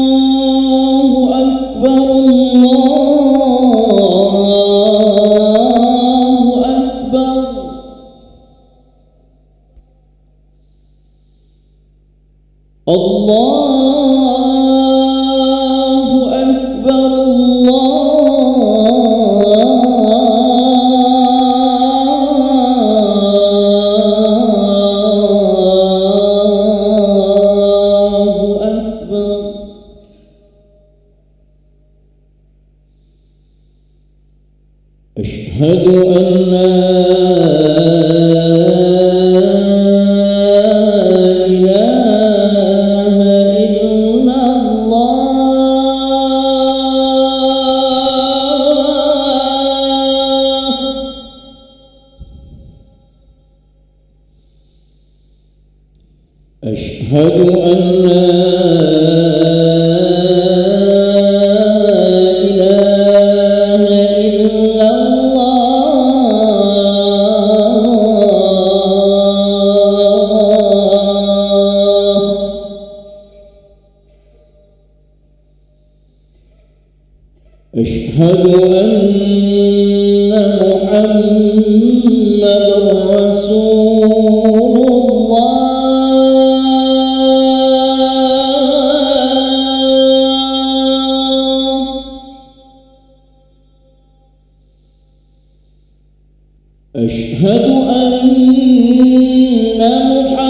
الله أكبر الله أكبر أشهد أن لا إله إلا الله أشهد أن لا أشهد أن محمدًا رسول الله أشهد أن محمدًا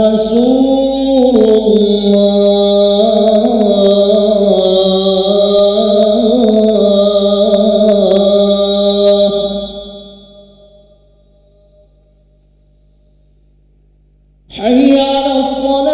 رسول الله حي على الصلاة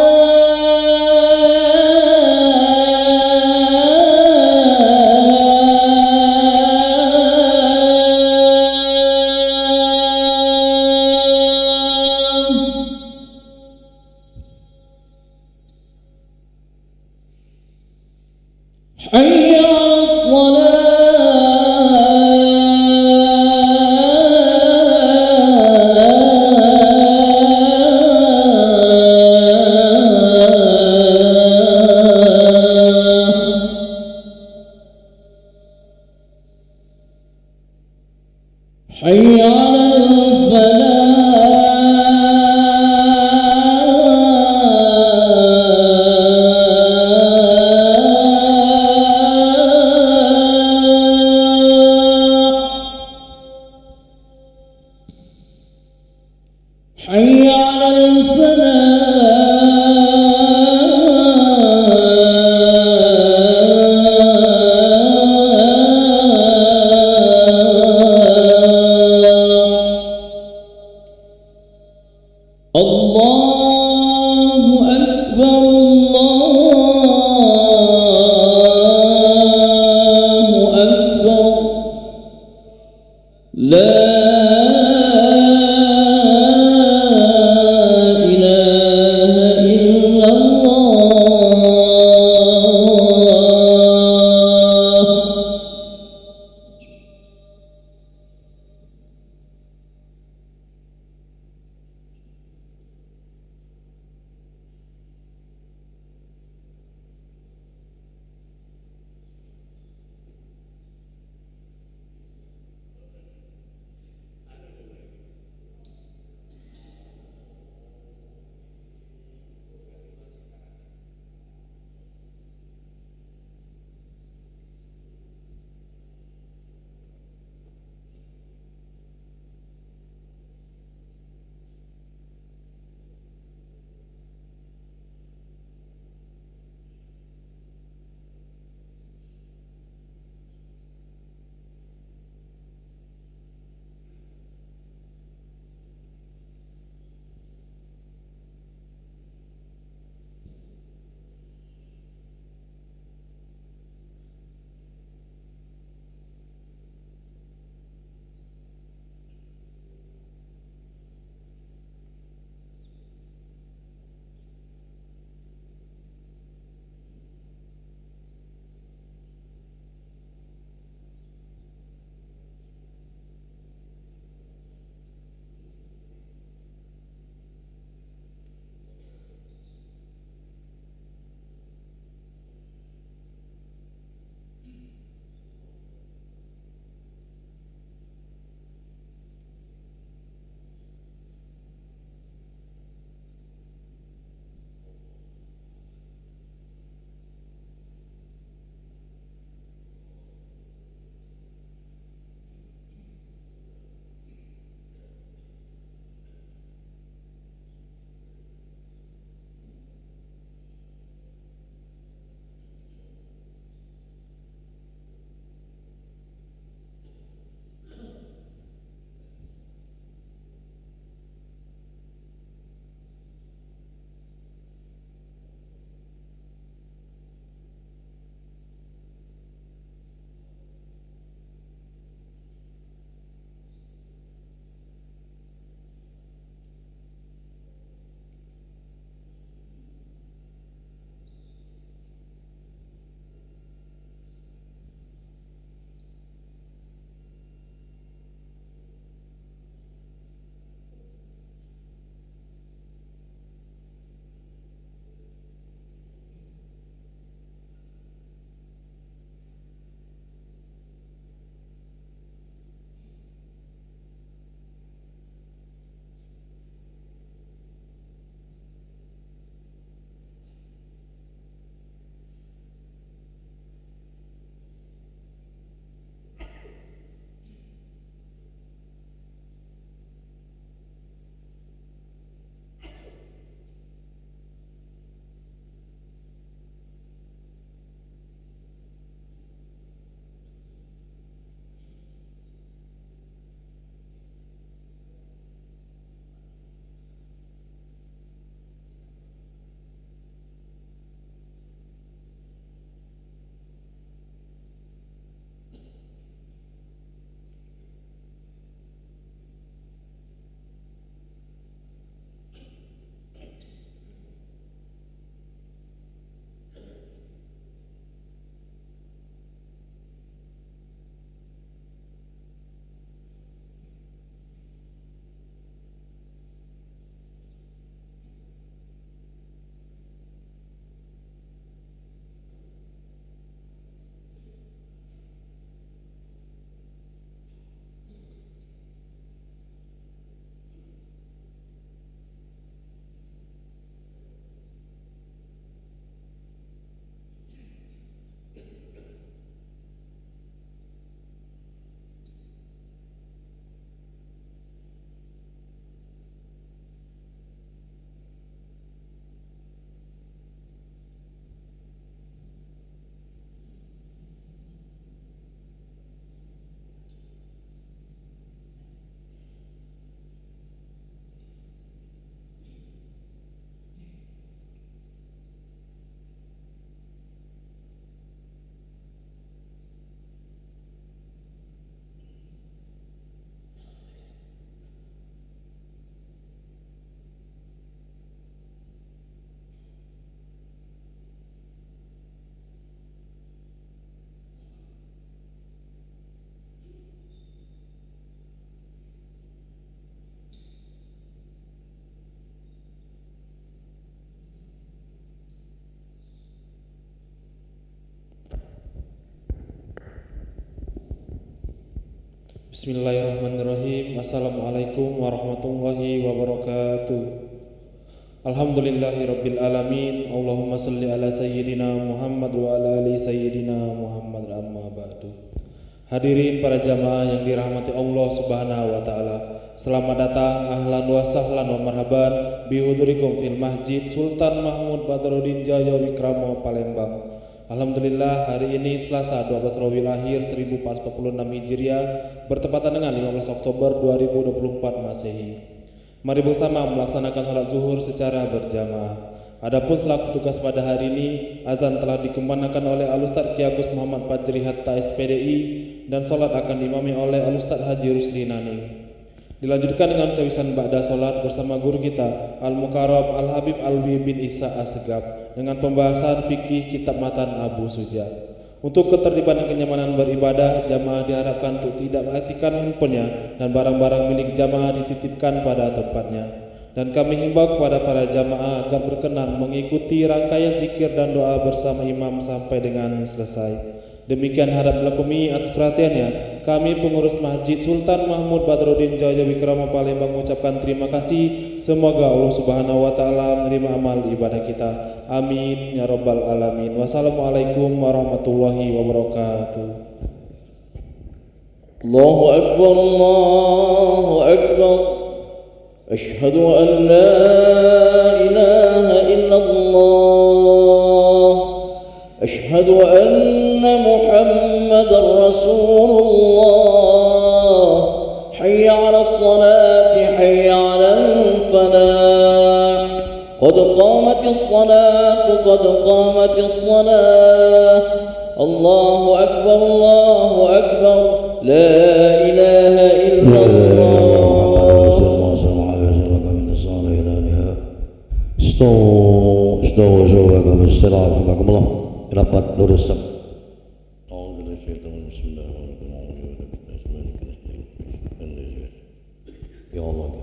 حي على الصلاة حي على الفلاح حي على الفلاح الله أكبر الله أكبر لا إله إلا الله Bismillahirrahmanirrahim. Assalamualaikum warahmatullahi wabarakatuh. Alhamdulillahirabbil alamin. Allahumma shalli ala sayyidina Muhammad wa ala ali sayyidina Muhammad, amma ba'du. Hadirin para jamaah yang dirahmati Allah Subhanahu wa taala. Selamat datang, ahlan wa sahlan wa marhaban bi hudurikum fil Masjid Sultan Mahmud Badruddin Jaya Wikrama Palembang. Alhamdulillah, hari ini Selasa 12 Rabiul Akhir 1446 Hijriah bertepatan dengan 15 Oktober 2024 Masehi. Mari bersama melaksanakan salat zuhur secara berjamaah. Adapun selaku tugas pada hari ini, azan telah dikumandangkan oleh Al-Ustaz Ki Agus Muhammad Fajri Hatta SPDI dan salat akan diimami oleh Al-Ustaz Haji Rusdi Naning. Dilanjutkan dengan cawisan ba'da salat bersama guru kita Al-Mukarrab Al-Habib Alwi bin Isa Asegaf dengan pembahasan fikih kitab matan Abu Suja. Untuk ketertiban dan kenyamanan beribadah, jamaah diharapkan untuk tidak mengaktifkan handphonenya dan barang-barang milik jamaah dititipkan pada tempatnya. Dan kami himbau kepada para jamaah agar berkenan mengikuti rangkaian zikir dan doa bersama imam sampai dengan selesai. Demikian harap dilakumi atas perhatiannya. Kami pengurus Masjid Sultan Mahmud Badruddin Jaya Wikrama Palembang mengucapkan terima kasih. Semoga Allah Subhanahu wa taala menerima amal ibadah kita. Amin ya rabbal alamin. Wassalamualaikum warahmatullahi wabarakatuh. Allahu akbar, Allahu akbar. Asyhadu an la ilaha illallah. Asyhadu anna Muhammadar Rasulullah. Hayya 'alas salati, hayya 'alal falah. Qad qamatis salatu, qad qamatis salah. Allahu akbar, Allahu akbar. La ilaha illallah. Rapat lurus. Ya Allah.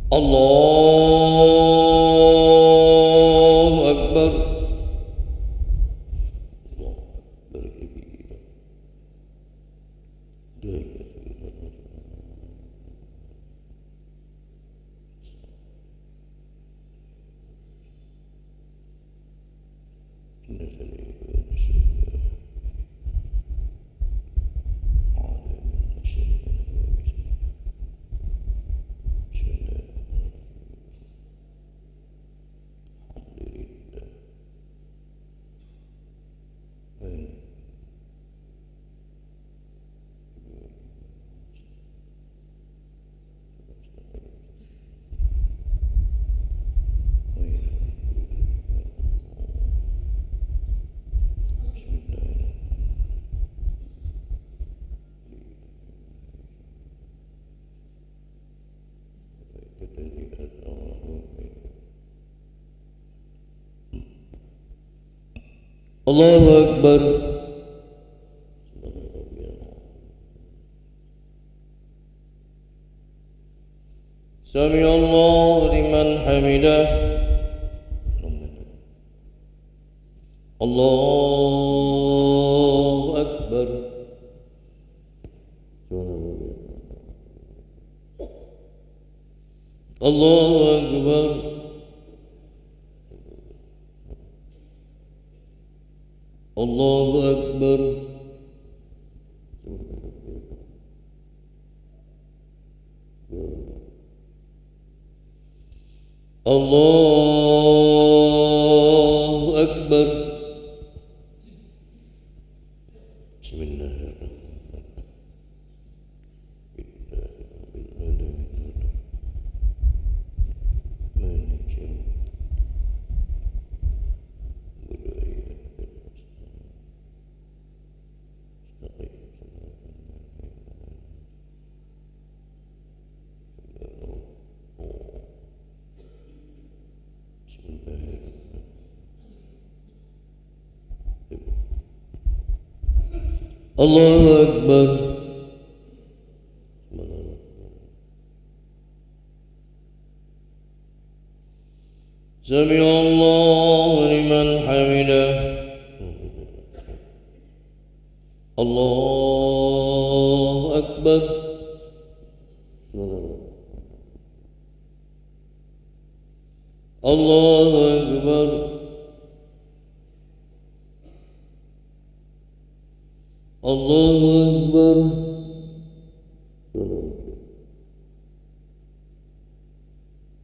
Allahu Akbar. Allahu Akbar. Sami Allahu liman hamidah. Allahu Akbar. Allahu Akbar. Allahu Akbar. Allahu Akbar. Allahu Akbar. Sami Allahu liman لمن حمده الله أكبر الله أكبر الله أكبر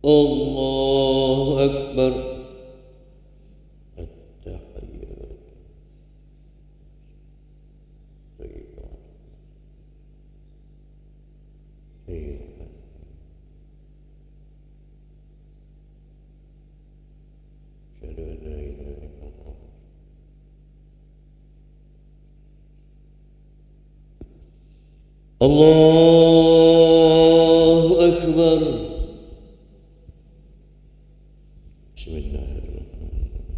الله أكبر الله أكبر بسم الله الرحمن الرحيم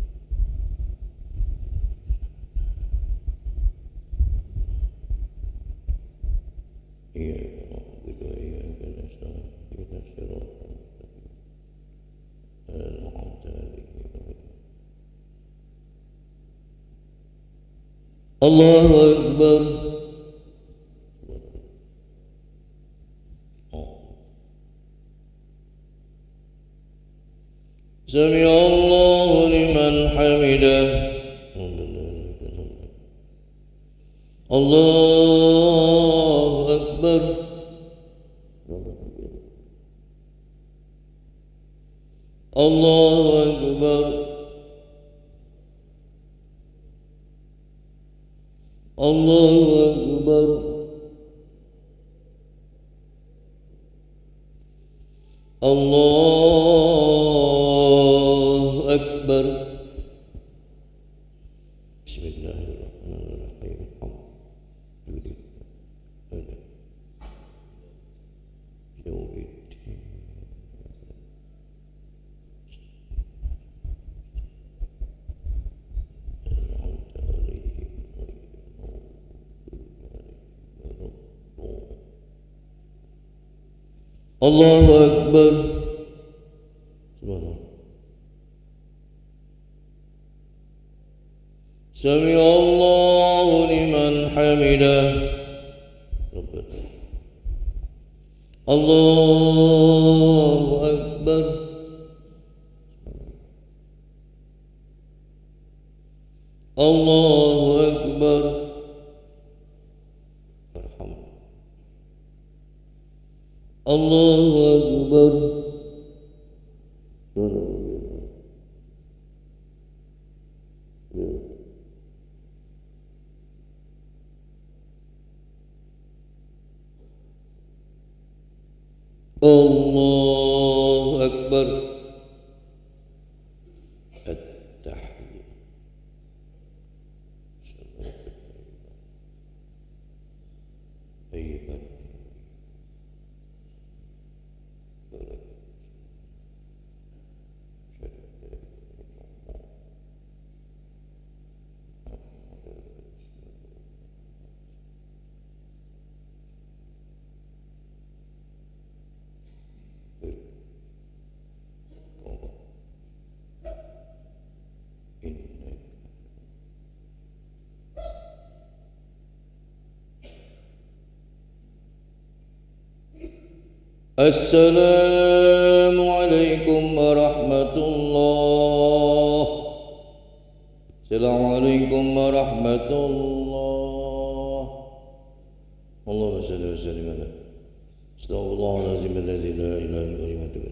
إياك نعبد وإياك نستعين اهدنا الصراط المستقيم أنعمت عليهم الله أكبر سمع الله لمن حمده الله أكبر الله أكبر الله أكبر الله أكبر بسم الله الرحمن الرحيم الحمد لله يوم الدين أنعمت عليهم غير الله أكبر سمع الله لمن حمده الله أكبر الله أكبر الله أكبر الله أكبر التحية أيها السلام عليكم ورحمة الله. السلام عليكم ورحمة الله. اللهم صل وسلم على استغفر الله العظيم الذي لا إله إلا هو الحي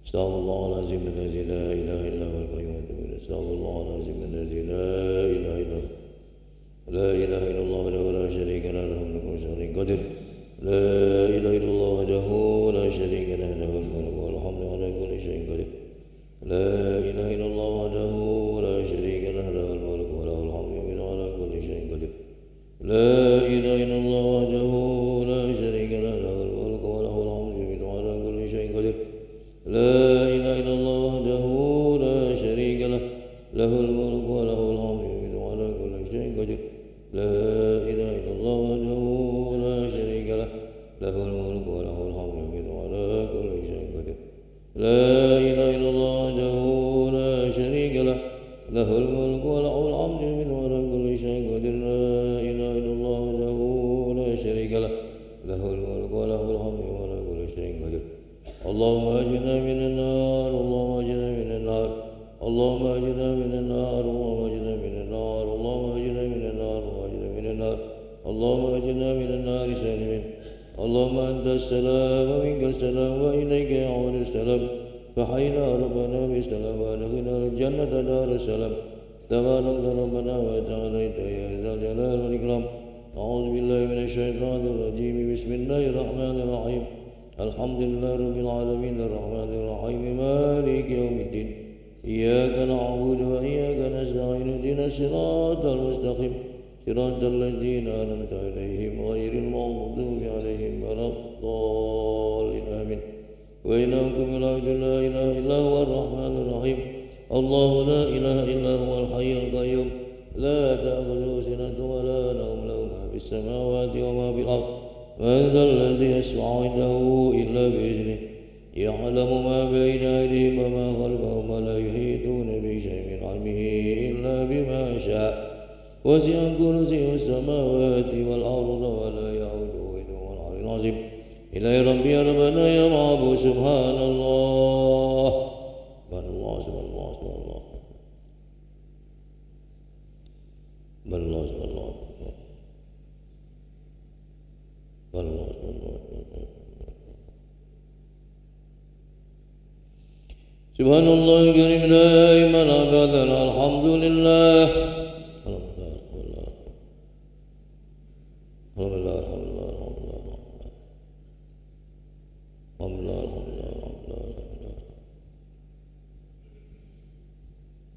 استغفر الله العظيم الذي لا إله إلا هو الحي استغفر الله العظيم الذي لا إله إلا هو لا إله إلا الله وحده لا شريك له له الملك وله القدر لا إله إلا الله وحده لا شريك له له الملك والحمد على كل شيء قدير لا إله إلا الله وحده لا شريك له له الملك وله الحمد على كل شيء قدير لا إله إلا الله وحده لا شريك له له الملك وله الحمد على كل شيء قدير لا إله إلا الله وحده لا شريك له له الملك وله الحمد على كل شيء قدير لا إله إلا الله وحده لا شريك له له الملك وله الحمد على كل شيء قدير لا إله إلا الله وحده لا شريك له له الملك وله الحمد يميت وعلى كل شيء قدير لا إله إلا الله وحده لا شريك له له الملك وله الحمد وعلى كل شيء قدير اللهم أجرنا من النار اللهم أجرنا من النار اللهم أجرنا من النار اللهم أجرنا من النار اللهم أجرنا من النار وأجرنا من النار اللهم أجرنا من النار سالمين اللهم أنت السلام ومنك السلام وإليك يعود السلام فحينا ربنا بالسلام وأدخلنا الجنة دار السلام تبارك ربنا وتعاليت يا ذا الجلال والإكرام أعوذ بالله من الشيطان الرجيم بسم الله الرحمن الرحيم الحمد لله رب العالمين الرحمن الرحيم مالك يوم الدين إياك نعبد وإياك نستعين اهدنا الصراط المستقيم صراط الذين أنعمت عليهم غير المغضوب عليهم ولا الضالين آمين وإلهكم إله لا إله إلا هو الرحمن الرحيم الله لا إله إلا هو الحي القيوم لا تأخذه سنة ولا نوم له ما في السماوات وما في الأرض من ذا الذي يشفع عنده إلا بإذنه يعلم ما بين أيديهم وما خلفهم ولا يحيطون بشيء من علمه إلا بما شاء وسع كرسيه السماوات والأرض ولا يؤوده حفظهما العلي العظيم إلهي ربي يا ربنا يا معبود سبحان الله سبحان الله سبحان الله سبحان الله سبحان الله سبحان الله سبحان الله سبحان الله الكريم دائما أبدا الحمد لله الحمد لله الحمد لله الحمد لله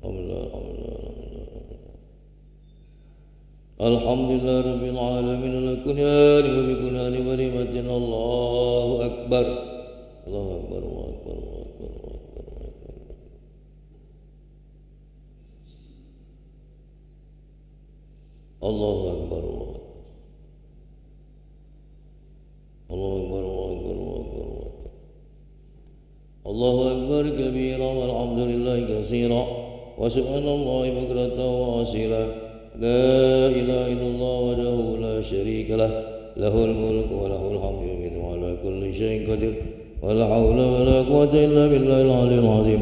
الحمد لله الحمد لله رب العالمين على كل حال وبكل حال ونعمة الله أكبر الله أكبر الله أكبر الله أكبر الله أكبر الله أكبر الله أكبر الله أكبر كبيرا والحمد لله كثيرا وسبحان الله بكرة وأصيلا لا إله إلا الله وحده لا شريك له له الملك وله الحمد يميت وعلى كل شيء قدير ولا حول ولا قوة إلا بالله العلي العظيم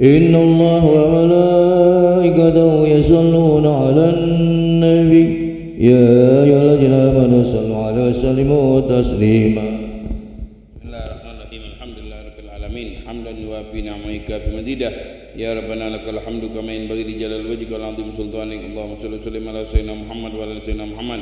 إن الله وملائكته يصلون على النبي يا أيها الذين آمنوا صلوا عليه وسلموا تسليما Bismillahirrahmanirrahim Alhamdulillahirabbil alamin hamdan yuwafi ni'amaika bimazidah ya rabbana lakal hamdu kama yanbaghi li jalali wajhika wal 'azimi sultanik Allahumma shalli wa sallim ala sayyidina Muhammad wa ala sayyidina Muhammad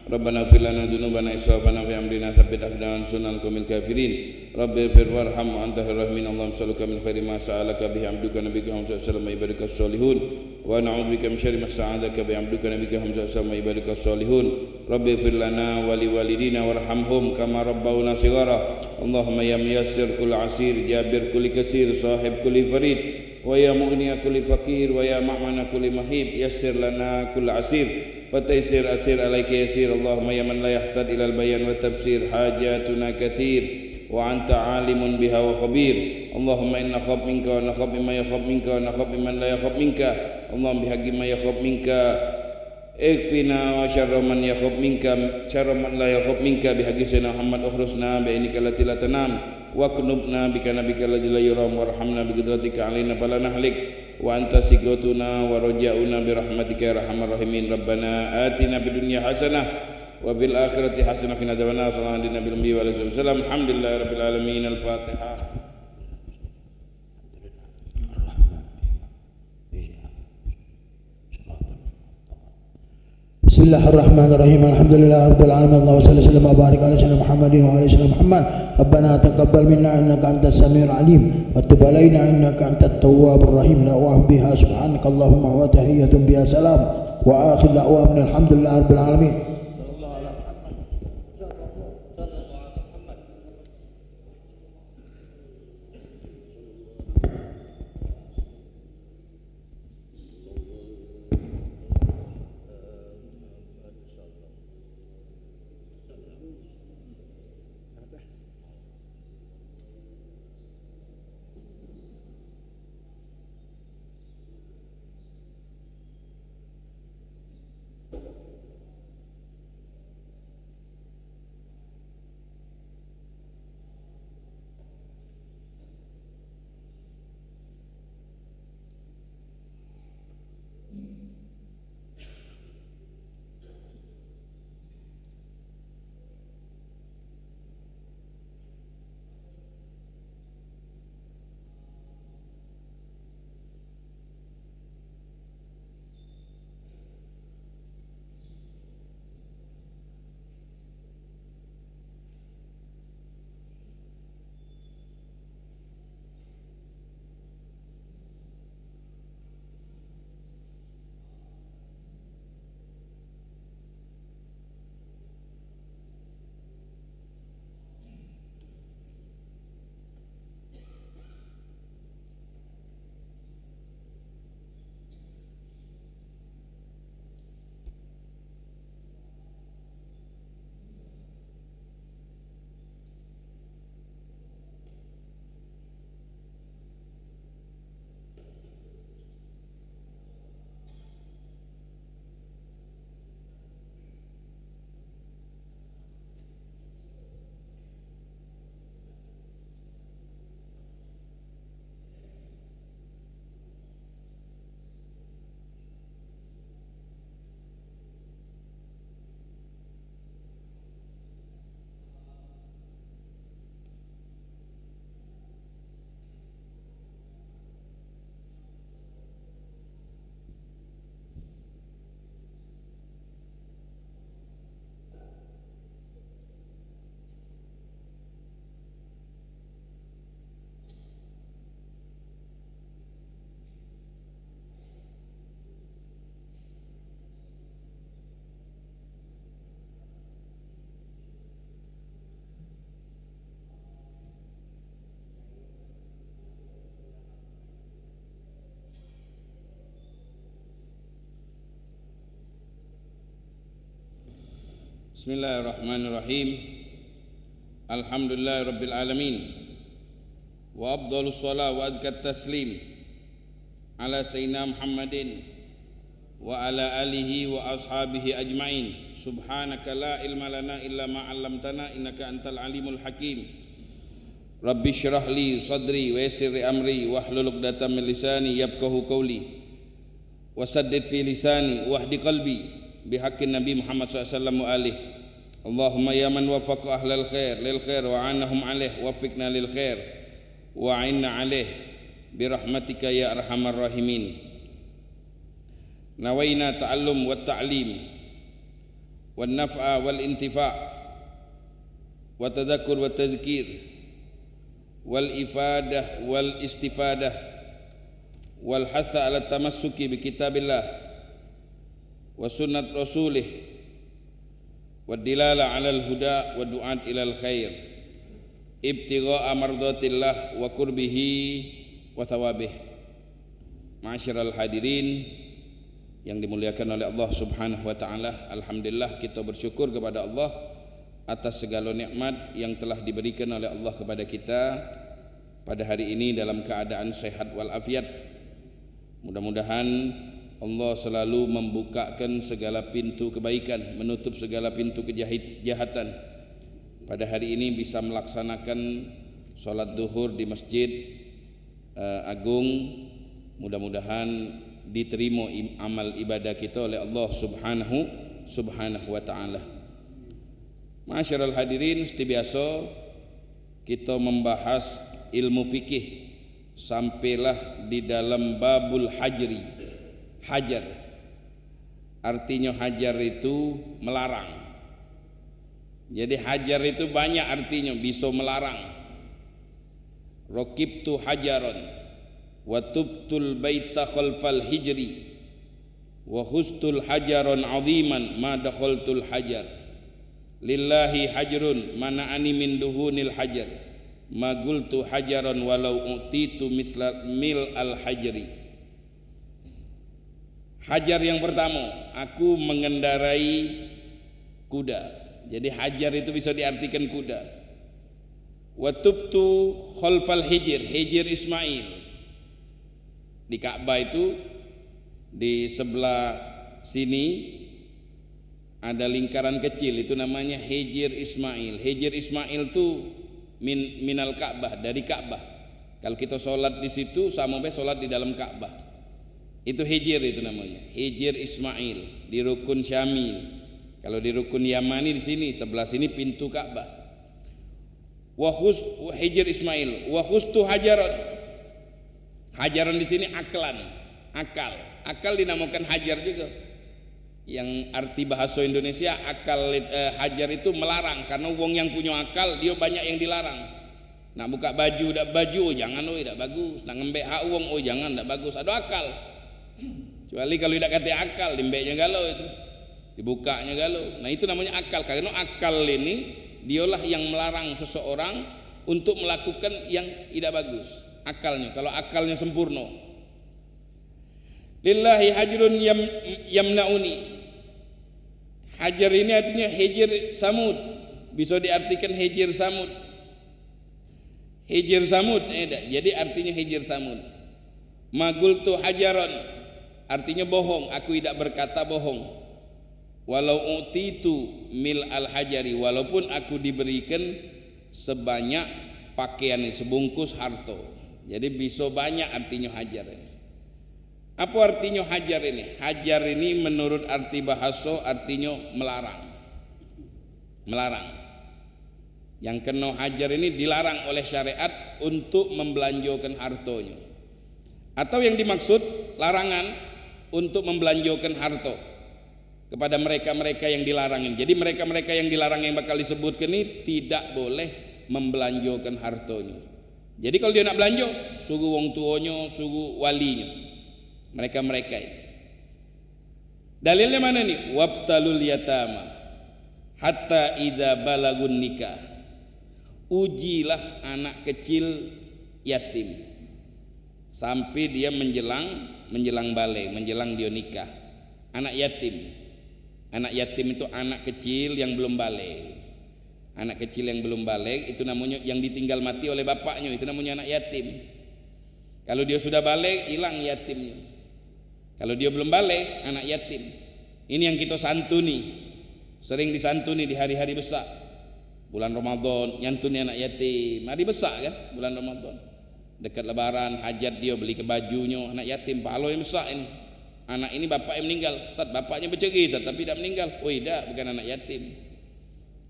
Rabbana ighfir lana dhunubana israfana fi amrina tsabbit aqdamana sunnal qaumil kafirin Rabbi ighfir warham wa anta khairur rahimin Allahumma salluka min khairi ma sa'alaka bihi 'abduka nabiyyuka Muhammad sallallahu alaihi ibadikas solihun wa na'udzu bika min syarri ma sa'adaka bi 'abduka nabiyyuka Muhammad sallallahu alaihi ibadikas solihun Rabbi ighfir lana wa li walidina warhamhum kama rabbawna shighara Allahumma ya muyassir kulli 'asir jabir kulli kasir sahib kulli farid wa ya mughniya kulli faqir wa ya ma'mana kulli mahib yassir lana kulli 'asir وتيسير أسير عليك يسير اللهم يا من لا يحتاج إلى البيان والتفسير حاجاتنا كثير وأنت عالم بها وخبير اللهم إنا نخاف منك ونخاف مما يخاف منك ونخاف ممن لا يخاف منك اللهم بحق ما يخاف منك اكفنا وشر من يخاف منك شر من لا يخاف منك بحق سيدنا محمد اخرجنا بعينك التي لا تنام واكنبنا بك نبيك الذي لا يرام وارحمنا بقدرتك علينا فلا نهلك وأنت سقوتنا ورجاؤنا برحمتك يا أرحم الراحمين ربنا آتنا في الدنيا حسنة وفي الآخرة حسنة وقنا عذاب النار صلى الله عليه النبي عليه وسلم الحمد لله رب العالمين الفاتحة بسم الله الرحمن الرحيم الحمد لله رب العالمين اللهم صل وسلم وبارك على سيدنا محمد وعلى سيدنا محمد ربنا تقبل منا انك انت السميع العليم وتب علينا انك انت التواب الرحيم دعواهم بها سبحانك اللهم وتحية بها سلام واخر دعواهم الحمد لله رب العالمين. Bismillahirrahmanirrahim. Alhamdulillah rabbil alamin. Wa afdhalus shalah wa azkat taslim ala sayyidina Muhammadin wa ala alihi wa ashabihi ajmain. Subhanaka la ilma lana illa ma 'allamtana innaka antal alimul hakim. Rabbi syrah li sadri wa yassir li amri wahlul 'uqdatam min lisani yafqahu qawli wasaddid fi lisani wahdi qalbi bihaqqin Nabi Muhammad SAW wa alihi. Allahumma ya man wafaqa ahlal khair lil khair wa anahum alaih wafiqna lil khair wa a'inna alaih birahmatika ya arhamar rahimin. Nawaina ta'allum wa ta'lim wan naf'a wal intifa' wa tadhakkur wa tazkir wal ifadah wal istifadah wal hatha ala tamassuki bi kitabillah wa sunnat rasulih wa dilala ala al huda wa du'at ila al khair ibtigha'a mardatillah wa qurbihi wa thawabih. Ma'asyiral hadirin yang dimuliakan oleh Allah Subhanahu wa taala, alhamdulillah kita bersyukur kepada Allah atas segala nikmat yang telah diberikan oleh Allah kepada kita pada hari ini dalam keadaan sehat walafiat. Mudah-mudahan Allah selalu membukakan segala pintu kebaikan, menutup segala pintu kejahatan. Pada hari ini bisa melaksanakan sholat duhur di Masjid Agung. Mudah-mudahan diterima amal ibadah kita oleh Allah Subhanahu wa taala. Ma'asyiral hadirin, seperti biasa kita membahas ilmu fikih sampailah di dalam babul hajri. Hajar artinya hajar itu melarang. Jadi hajar itu banyak artinya, bisa melarang. Raqibtu hajaron wa tubtul baita khalfal hijri wa khustul hajaron aziman ma dakhaltul hajar lillahi hajrun mana'ani min duhunil hajar ma qultu hajaron walau utitu mil al hajri. Hajar yang pertama, aku mengendarai kuda. Jadi hajar itu bisa diartikan kuda. Wa tubtu khalfal hijr, hijr Ismail. Di Ka'bah itu di sebelah sini ada lingkaran kecil, itu namanya Hijr Ismail. Hijr Ismail itu minal Ka'bah, dari Ka'bah. Kalau kita sholat di situ sama be sholat di dalam Ka'bah. Itu Hijr, itu namanya Hijr Ismail di rukun Syami. Kalau di rukun Yamani di sini sebelah sini pintu Ka'bah. Hijr Ismail wa khustu hajaran. Hajaran di sini akal. Dinamakan hajar juga. Yang arti bahasa Indonesia akal, hajar itu melarang, karena wong yang punya akal dia banyak yang dilarang. Nak buka baju dak baju, oh jangan, oh dak bagus. Nak ngembek hak wong, oh jangan, dak bagus. Ada akal. Kecuali kalau tidak kata akal, dimbeknya galau itu, dibukanya galau. Nah itu namanya akal, karena akal ini dialah yang melarang seseorang untuk melakukan yang tidak bagus. Akalnya, kalau akalnya sempurna. Lillahi hajrun yamnauni. Hajar ini artinya hijr samud, bisa diartikan hijr samud. Hijr samud, jadi artinya hijr samud. Magultu hajaron, artinya bohong, aku tidak berkata bohong. Walau utitu mil al hajari, walaupun aku diberikan sebanyak pakaian, sebungkus harta. Jadi bisa banyak artinya hajar ini. Apa artinya hajar ini? Hajar ini menurut arti bahasa artinya melarang. Melarang. Yang kena hajar ini dilarang oleh syariat untuk membelanjakan hartanya. Atau yang dimaksud larangan untuk membelanjakan harta kepada mereka-mereka yang dilarangin. Jadi mereka-mereka yang dilarang yang bakal disebutkan ini tidak boleh membelanjakan hartanya. Jadi kalau dia nak belanja, suruh wong tuanya, suruh walinya, mereka-mereka ini. Dalilnya mana nih? Wabtalul yatama hatta idza balagun nikah. Ujilah anak kecil yatim sampai dia menjelang balik, menjelang dia nikah. Anak yatim. Anak yatim itu anak kecil yang belum balik. Anak kecil yang belum balik itu namanya yang ditinggal mati oleh bapaknya, itu namanya anak yatim. Kalau dia sudah balik, hilang yatimnya. Kalau dia belum balik, anak yatim. Ini yang kita santuni, sering disantuni di hari-hari besar. Bulan Ramadan, nyantuni anak yatim. Hari besar kan, bulan Ramadan. Dekat lebaran, hajat dia beli ke bajunya, anak yatim, pahala yang besar ini. Anak ini bapak yang meninggal, bapaknya bercerai tapi tidak meninggal. Oh tidak, bukan anak yatim.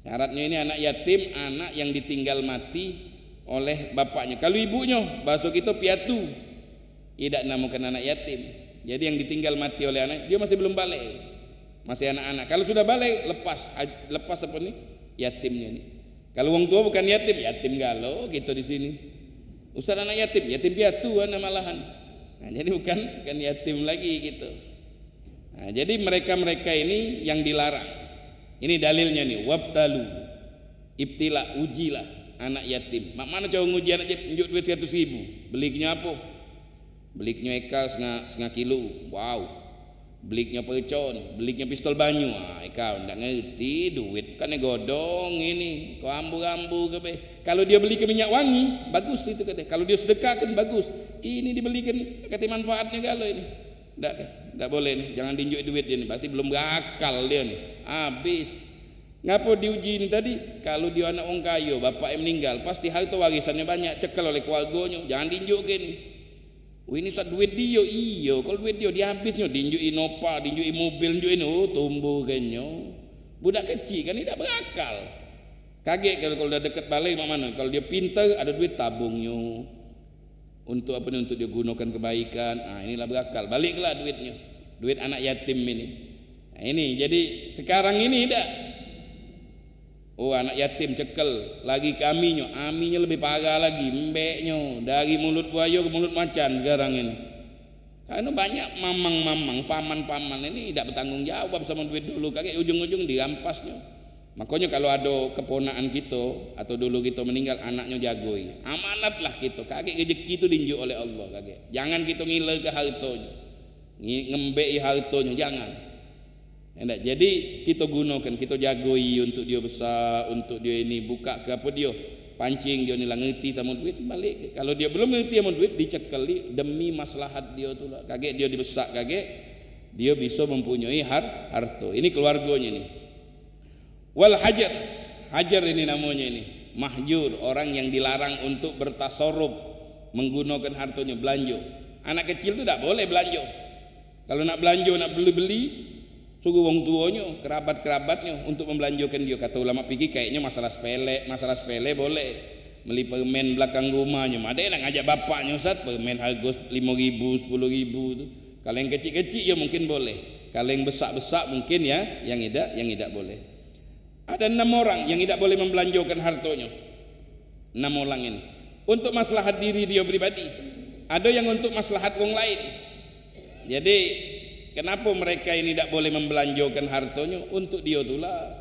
Syaratnya ini anak yatim, anak yang ditinggal mati oleh bapaknya. Kalau ibunya, bahasa kita piatu, tidak namakan anak yatim. Jadi yang ditinggal mati oleh anak, dia masih belum balik, masih anak-anak. Kalau sudah balik, lepas apa nih? Yatimnya nih. Kalau orang tua bukan yatim, yatim galau gitu di sini. Ustaz anak yatim, yatim piatu malahan. Nah, jadi bukan yatim lagi gitu. Nah, jadi mereka ini yang dilarang. Ini dalilnya nih, wabtalu, ibtila, ujilah anak yatim. Mak mana cowok nguji anak yatim, unjuk duit 100.000. Beliknya apa? Beliknya eka setengah kilo. Wow. Beliknya percon, beliknya pistol banyu. Eka ndak ngerti duit kan godong ini. Kau ambu-ambu ke. Kalau dia beli ke minyak wangi, bagus itu kata. Kalau dia sedekah kan bagus. Ini dibelikan kata manfaatnya kalau ini. Ndak boleh nih, jangan diunjuk duit dia nih. Berarti belum berakal dia nih. Habis. Ngapa diuji ini tadi? Kalau dia anak orang kaya, bapak yang meninggal, pasti harta warisannya banyak, cekel oleh keluarganya. Jangan diunjuk ini. Ini saat duit dia, iya. Kalau duit dia dihabisnya, diunjukin nopa, diunjukin mobil, diunjukin, tumbuh kayaknya. Budak kecil kan tidak berakal. Kaget kalau udah dekat balik mana? Kalau dia pintar, ada duit tabungnya. Untuk apa nih? Untuk dia gunakan kebaikan. Inilah berakal. Baliklah duitnya. Duit anak yatim ini. Nah, ini jadi sekarang ini tidak. Oh anak yatim cekel lagi ke aminyo lebih parah lagi, mbeknya dari mulut buaya ke mulut macan sekarang ini. Karena banyak mamang-mamang, paman-paman ini tidak bertanggung jawab sama duit dulu, kakek ujung-ujung dirampasnya. Makanya kalau ada keponaan kita atau dulu kita meninggal, anaknya jagoi, amanatlah kita, kakek rezeki itu diinjuk oleh Allah kakek. Jangan kita ngiler ke hartonya, ngembek hartonya, jangan. Enggak, jadi kita gunakan, kita jagoi untuk dia besar, untuk dia ini buka ke apa dia pancing dia ni lah ngerti sama duit balik. Kalau dia belum ngerti sama duit dicekeli demi maslahat dia tu lah. Kaget dia dibesak, kaget dia bisa mempunyai harta. Ini keluarganya ni. Wal hajar, hajar ini namanya ini mahjur, orang yang dilarang untuk bertasarruf menggunakan hartanya belanja. Anak kecil tu tak boleh belanja. Kalau nak belanja nak beli suruh wong tuanya, kerabat-kerabatnya untuk membelanjakan dia. Kata ulama fikih kayaknya masalah sepele boleh. Beli permen belakang rumahnya, ada yang nak ngajak bapaknya, Ustaz, permen harga 5.000, 10.000 tu. Kalau yang kecil-kecil ya mungkin boleh. Kalau yang besar-besar mungkin ya yang tidak boleh. Ada 6 orang yang tidak boleh membelanjakan hartanya. 6 orang ini untuk maslahat diri dia pribadi. Ada yang untuk maslahat wong lain. Jadi kenapa mereka ini tidak boleh membelanjakan hartanya? Untuk dia itulah,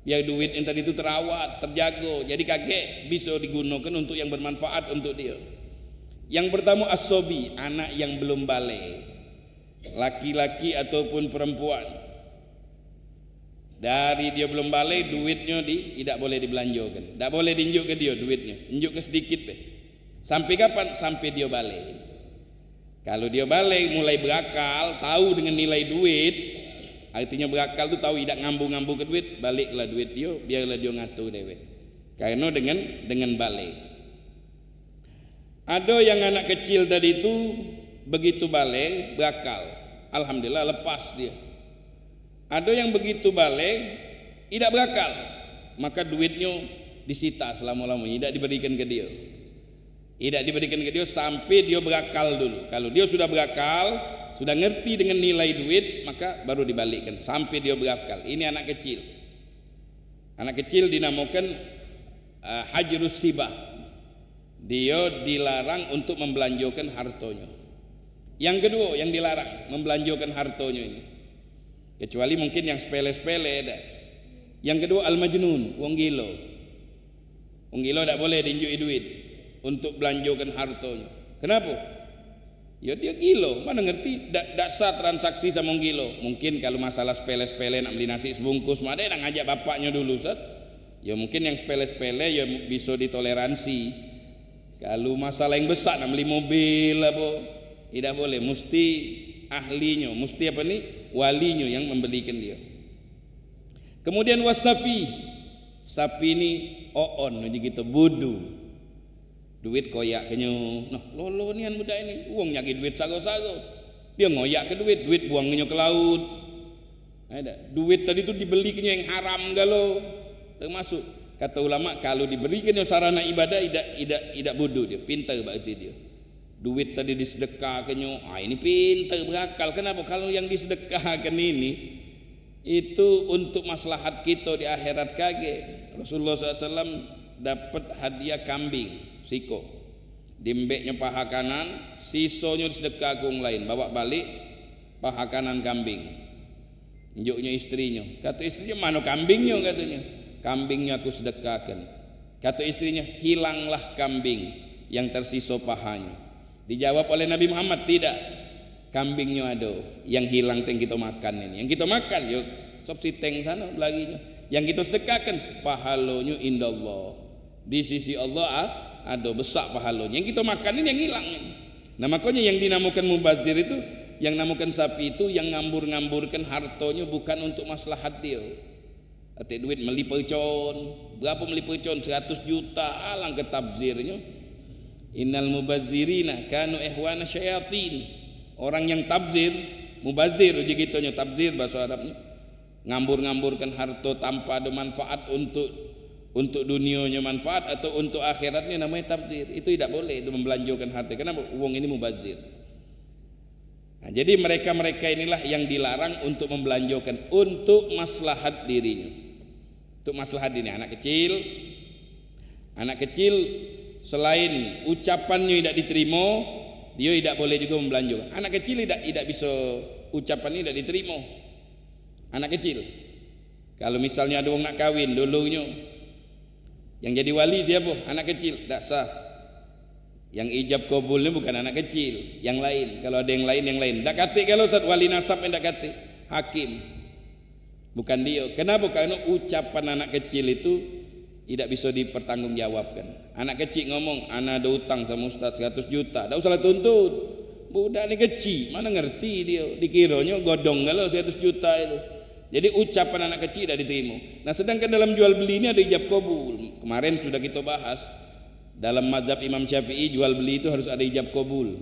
biar duit yang tadi itu terawat, terjaga. Jadi kakek bisa digunakan untuk yang bermanfaat untuk dia. Yang pertama as-sobi, anak yang belum balik, laki-laki ataupun perempuan. Dari dia belum balik, duitnya tidak boleh dibelanjakan, tidak boleh diinjuk ke dia duitnya, injuk ke sedikit deh. Sampai kapan? Sampai dia balik. Kalau dia balik mulai berakal, tahu dengan nilai duit, artinya berakal tu tahu tidak ngambu-ngambu ke duit, baliklah duit dia, biarlah dia ngatur dewe. Karena dengan balik. Ada yang anak kecil tadi itu begitu balik berakal, alhamdulillah lepas dia. Ada yang begitu balik tidak berakal, maka duitnya disita selama-lamanya, tidak diberikan ke dia. Tidak diberikan ke dia sampai dia berakal dulu. Kalau dia sudah berakal, sudah ngerti dengan nilai duit, maka baru dibalikkan sampai dia berakal. Ini anak kecil. Anak kecil dinamakan hajrus sibah. Dia dilarang untuk membelanjakan hartonya. Yang kedua yang dilarang membelanjakan hartonya ini, kecuali mungkin yang sepele-sepele ada. Yang kedua al-majnun, wong gila. Wong gila tidak boleh diinjui duit untuk belanjakan hartanya. Kenapa? Ya dia gilo, mana ngerti dak sah transaksi sama gilo. Mungkin kalau masalah sepele-sepele nak beli nasi sebungkus, mana nak ngajak bapaknya dulu, Ustaz. Ya mungkin yang sepele-sepele ya bisa ditoleransi. Kalau masalah yang besar nak beli mobil apa, tidak boleh. Mesti ahlinya, mesti apa nih? Walinya yang membelikan dia. Kemudian wasafi, sapi ini oon, jadi kita bodoh. Duit koyak kenyo, nah lolo nian budak ini, uang nyaki duit sago-sago, dia ngoyak ke duit buangnya ke laut. Ada duit tadi itu dibeli kenyo yang haram galo, termasuk kata ulama kalau diberi kenyo sarana ibadah tidak bodoh dia, pintar berarti dia. Duit tadi disedekah kenyo, ini pintar berakal. Kenapa? Kalau yang disedekahkan ini itu untuk maslahat kita di akhirat kage. Rasulullah SAW dapat hadiah kambing siko, dimbeknya paha kanan, sisonya sedekah ke orang lain, bawa balik paha kanan kambing, nunjuknya istrinya. Kata istrinya, mana kambingnya? Katanya, kambingnya aku sedekahkan. Kata istrinya, hilanglah kambing yang tersisa pahanya. Dijawab oleh Nabi Muhammad, tidak, kambingnya ada, yang hilang yang kita makan ini, yang kita makan yuk sop siteng sana belaginya, yang kita sedekahkan pahalanya indallah, di sisi Allah ada besar pahalanya. Yang kita makan ini yang hilang ini. Nah makanya yang dinamakan mubazir itu, yang namakan sapi itu yang ngambur-ngamburkan hartanya bukan untuk maslahat dia. Atik duit meli pecon, berapa meli pecon? 100 juta, alang ke tabzirnya. Innal mubazirina kanu ihwana syayatin. Orang yang tabzir, mubazir begitunya, tabzir bahasa Arabnya. Ngambur-ngamburkan harta tanpa ada manfaat untuk dunianya manfaat atau untuk akhiratnya, namanya tabzir. Itu tidak boleh, itu membelanjakan harta. Kenapa? Uang ini mubazir. Nah, jadi mereka inilah yang dilarang untuk membelanjakan untuk maslahat dirinya. Untuk maslahat dirinya. Anak kecil selain ucapannya tidak diterima, dia tidak boleh juga membelanjakan. Anak kecil tidak bisa ucapannya tidak diterima. Anak kecil. Kalau misalnya ada orang nak kawin dulunya, yang jadi wali siapa? Anak kecil, tak sah. Yang ijab kabulnya bukan anak kecil, yang lain. Kalau ada yang lain. Tak kata kalau Ustaz wali nasab yang tak kata, hakim. Bukan dia. Kenapa? Karena ucapan anak kecil itu tidak bisa dipertanggungjawabkan. Anak kecil ngomong, anak ada utang sama Ustaz 100 juta, tak usah tuntut. Budak ni kecil, mana ngerti dia? Dikiranya godong kalau 100 juta itu. Jadi ucapan anak kecil tidak diterima. Nah sedangkan dalam jual beli ini ada ijab kabul. Kemarin sudah kita bahas, dalam mazhab Imam Syafi'i jual beli itu harus ada ijab kabul.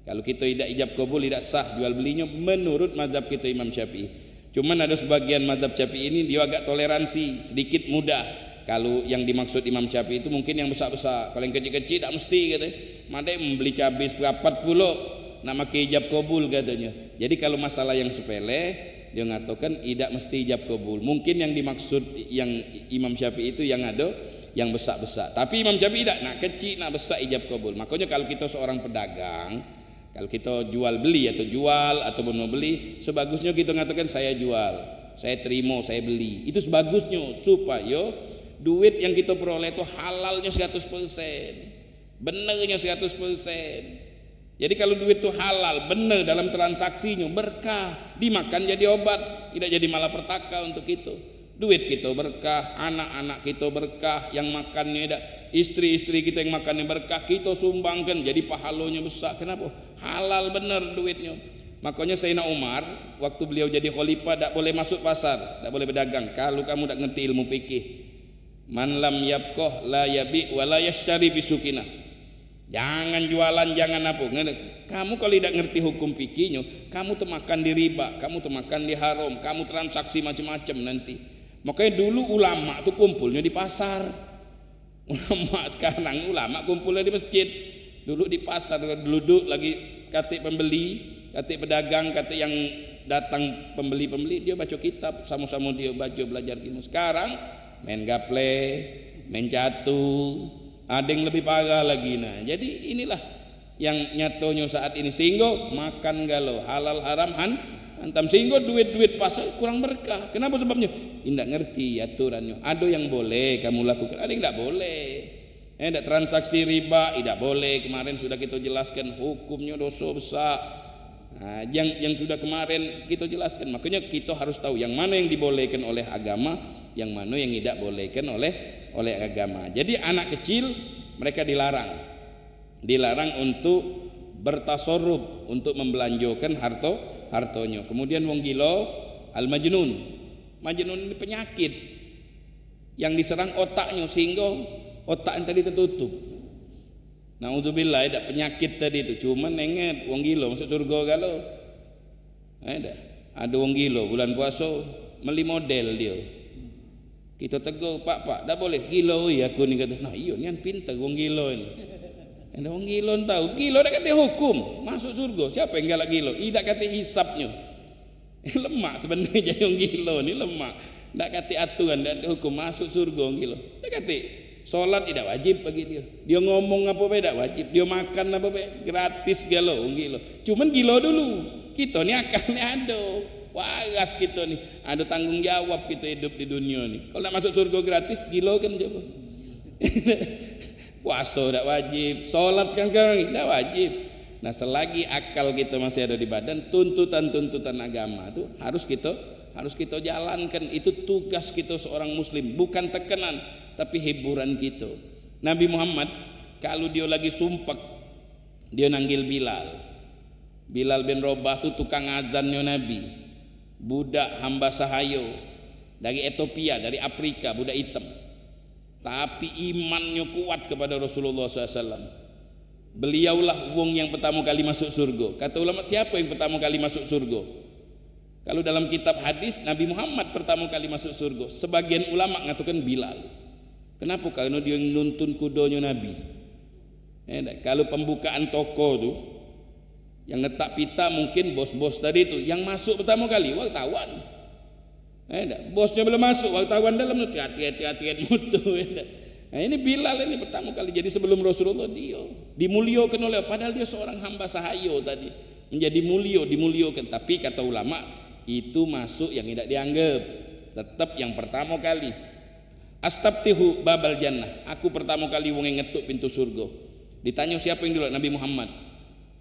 Kalau kita tidak ijab kabul tidak sah jual belinya menurut mazhab kita Imam Syafi'i. Cuman ada sebagian mazhab Syafi'i ini dia agak toleransi, sedikit mudah. Kalau yang dimaksud Imam Syafi'i itu mungkin yang besar-besar. Kalau yang kecil-kecil tak mesti katanya. Mandai membeli cabai seperempat puluh nak pakai ijab kabul katanya. Jadi kalau masalah yang sepele dia mengatakan tidak mesti ijab kabul. Mungkin yang dimaksud yang Imam Syafi'i itu yang ada yang besar-besar. Tapi Imam Syafi'i tidak, nak kecil, nak besar ijab kabul. Makanya kalau kita seorang pedagang, kalau kita jual beli atau jual atau mau beli, sebagusnya kita mengatakan saya jual, saya terima, saya beli. Itu sebagusnya supaya duit yang kita peroleh itu halalnya 100%, benarnya 100%. Jadi kalau duit itu halal, benar dalam transaksinya, berkah, dimakan jadi obat, tidak jadi malapetaka untuk itu. Duit kita berkah, anak-anak kita berkah, yang makannya tidak, istri-istri kita yang makannya berkah, kita sumbangkan, jadi pahalanya besar. Kenapa? Halal benar duitnya. Makanya Sayyidina Umar, waktu beliau jadi khalifah, tidak boleh masuk pasar, tidak boleh berdagang. Kalau kamu tidak ngerti ilmu fikih, man lam yabqah la yabi wa la yashtari bisukinah. Jangan jualan, jangan apa. Kamu kalau tidak ngerti hukum fikihnya, kamu termakan di riba, kamu termakan di haram, kamu transaksi macam-macam nanti. Makanya dulu ulama tuh kumpulnya di pasar. Ulama sekarang ulama kumpulnya di masjid. Dulu di pasar, duduk lagi kata pembeli, kata pedagang, kata yang datang pembeli-pembeli, dia baca kitab, sama-sama dia baca belajar ilmu. Sekarang main gaple, main catur. Ada yang lebih parah lagi. Nah, jadi inilah yang nyatonya saat ini. Sehingga makan galau, halal haram hantam, sehingga duit-duit pasar kurang berkah. Kenapa sebabnya? Tidak ngerti aturannya. Ada yang boleh kamu lakukan, ada yang tidak boleh. Tidak transaksi riba tidak boleh, kemarin sudah kita jelaskan hukumnya dosa besar. Nah, yang sudah kemarin kita jelaskan, makanya kita harus tahu yang mana yang dibolehkan oleh agama, yang mana yang tidak bolehkan oleh agama. Jadi anak kecil mereka dilarang untuk bertasorruf, untuk membelanjakan hartonya. Kemudian wong gila, al-majnun. Majnun ini penyakit yang diserang otaknya sehingga otak yang tadi tertutup. Nauzubillah, ada penyakit tadi itu. Cuman ingat wong gila masuk surga kalau ada wong gila bulan puasa meli model dia. Kita tegur, pak dah boleh gila oi aku ni kata. Nah iya ni kan pintar wong gila ini. Ada wong gila tahu, gila dak kata hukum masuk surga. Siapa yang galak gila? Tidak kata hisapnya. Lemak sebenarnya jadi wong gila ni lemak. Dak kata aturan, dak kata hukum masuk surga wong gila. Dak kata solat tidak wajib bagi dia. Dia ngomong apa baik tidak wajib. Dia makan apa baik gratis galo, gilo. Cuman gilo dulu. Kita ni akalnya ada. Waras kita ni. Ada tanggung jawab kita hidup di dunia ni. Kalau nak masuk surga gratis, gilo kan coba. Puasa tidak wajib. Solat sekarang tidak wajib. Nah selagi akal kita masih ada di badan, tuntutan agama itu harus kita jalankan. Itu tugas kita seorang muslim, bukan tekanan tapi hiburan kita. Nabi Muhammad kalau dia lagi sumpek, dia nanggil Bilal bin Rabah tu tukang azannya Nabi, budak hamba sahayo dari Ethiopia, dari Afrika, budak hitam, tapi imannya kuat kepada Rasulullah SAW. Beliaulah wong yang pertama kali masuk surga. Kata ulama, siapa yang pertama kali masuk surga? Kalau dalam kitab hadis, Nabi Muhammad pertama kali masuk surga. Sebagian ulama mengatakan Bilal. Kenapa? Karena dia yang nuntun kudonya Nabi. Kalau pembukaan toko tu, yang letak pita mungkin bos-bos tadi tu, yang masuk pertama kali wartawan. Bosnya belum masuk, wartawan dalam tu tiat mutu. Nah, ini Bilal ini pertama kali. Jadi sebelum Rasulullah dia dimuliakan oleh, padahal dia seorang hamba sahayo tadi, menjadi dimuliakan. Tapi kata ulama itu masuk yang tidak dianggap, tetap yang pertama kali. Astabtihu babal jannah, aku pertama kali wong yang ngetuk pintu surga. Ditanya siapa yang dulu? Nabi Muhammad.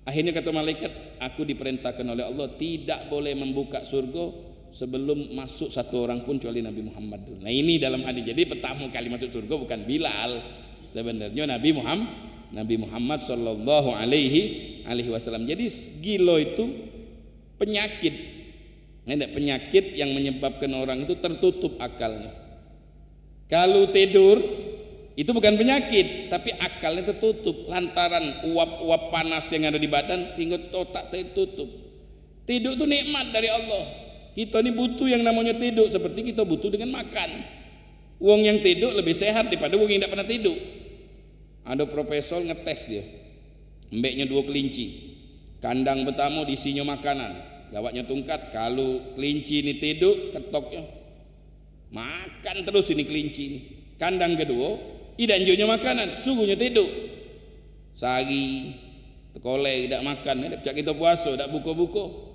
Akhirnya kata malaikat, aku diperintahkan oleh Allah tidak boleh membuka surga sebelum masuk satu orang pun kecuali Nabi Muhammad dulu. Nah ini dalam hadis. Jadi pertama kali masuk surga bukan Bilal, sebenarnya Nabi Muhammad sallallahu alaihi wasallam. Jadi gilo itu penyakit yang menyebabkan orang itu tertutup akalnya. Kalau tidur itu bukan penyakit, tapi akalnya tertutup lantaran uap-uap panas yang ada di badan sehingga otak tertutup. Tidur itu nikmat dari Allah. Kita ini butuh yang namanya tidur, seperti kita butuh dengan makan. Wong yang tidur lebih sehat daripada wong yang tidak pernah tidur. Ada profesor ngetes dia, mbeknya 2 kelinci, kandang pertama diisinya makanan, gawatnya tungkat. Kalau kelinci ini tidur, ketoknya makan terus ini kelinci ini. Kandang kedua idanjonya makanan, suguhnya tidur. Sehari tekoleh tidak makan, tidak kita puasa, tidak buka-buka.